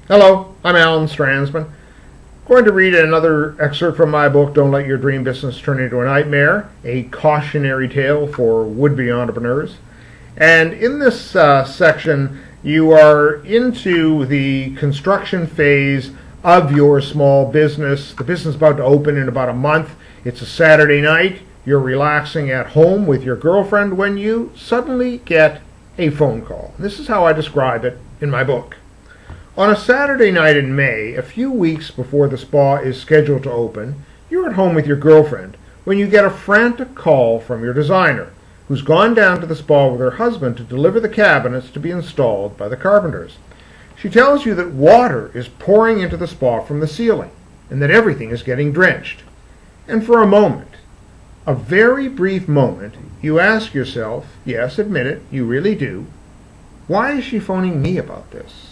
Hello, I'm Alan Stransman. Going to read another excerpt from my book, Don't Let Your Dream Business Turn Into a Nightmare, a cautionary tale for would-be entrepreneurs. And in this section, you are into the construction phase of your small business. The business is about to open in about a month. It's a Saturday night. You're relaxing at home with your girlfriend when you suddenly get a phone call. This is how I describe it in my book. On a Saturday night in May, a few weeks before the spa is scheduled to open, you're at home with your girlfriend when you get a frantic call from your designer, who's gone down to the spa with her husband to deliver the cabinets to be installed by the carpenters. She tells you that water is pouring into the spa from the ceiling and that everything is getting drenched. And for a moment, a very brief moment, you ask yourself, yes, admit it, you really do, why is she phoning me about this?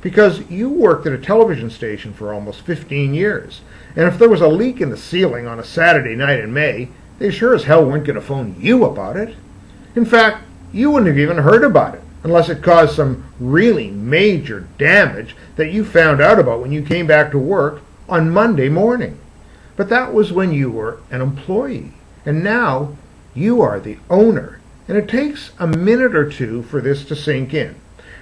Because you worked at a television station for almost 15 years, and if there was a leak in the ceiling on a Saturday night in May, they sure as hell weren't going to phone you about it. In fact, you wouldn't have even heard about it unless it caused some really major damage that you found out about when you came back to work on Monday morning. But that was when you were an employee, and now you are the owner, and it takes a minute or two for this to sink in.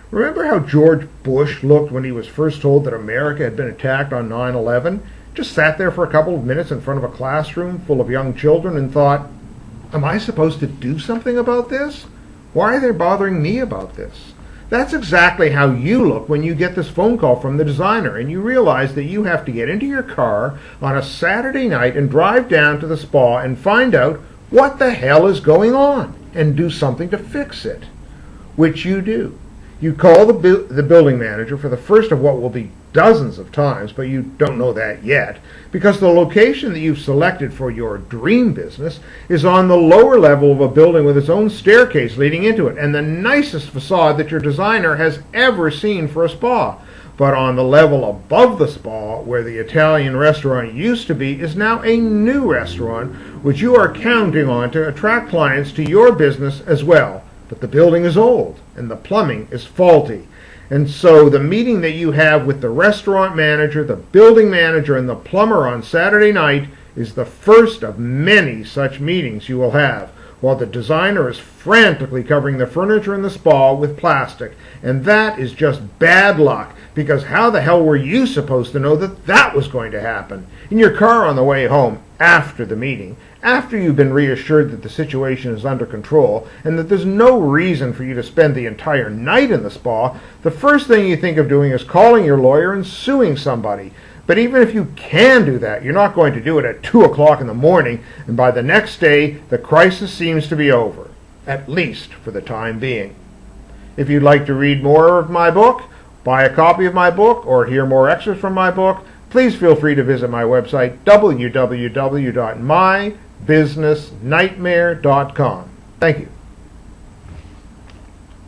Remember how George Bush looked when he was first told that America had been attacked on 9/11? Just sat there for a couple of minutes in front of a classroom full of young children and thought, am I supposed to do something about this? Why are they bothering me about this? That's exactly how you look when you get this phone call from the designer and you realize that you have to get into your car on a Saturday night and drive down to the spa and find out what the hell is going on and do something to fix it, which you do. You call the building manager for the first of what will be dozens of times, but you don't know that yet, because the location that you've selected for your dream business is on the lower level of a building with its own staircase leading into it, and the nicest facade that your designer has ever seen for a spa. But on the level above the spa, where the Italian restaurant used to be, is now a new restaurant, which you are counting on to attract clients to your business as well. But the building is old and the plumbing is faulty. And so the meeting that you have with the restaurant manager, the building manager, and the plumber on Saturday night is the first of many such meetings you will have, while the designer is frantically covering the furniture in the spa with plastic. And that is just bad luck, because how the hell were you supposed to know that that was going to happen? In your car on the way home, after the meeting, after you've been reassured that the situation is under control and that there's no reason for you to spend the entire night in the spa, the first thing you think of doing is calling your lawyer and suing somebody. But even if you can do that, you're not going to do it at 2 o'clock in the morning, and by the next day, the crisis seems to be over, at least for the time being. If you'd like to read more of my book, buy a copy of my book, or hear more excerpts from my book, please feel free to visit my website, www.mybusinessnightmare.com. Thank you.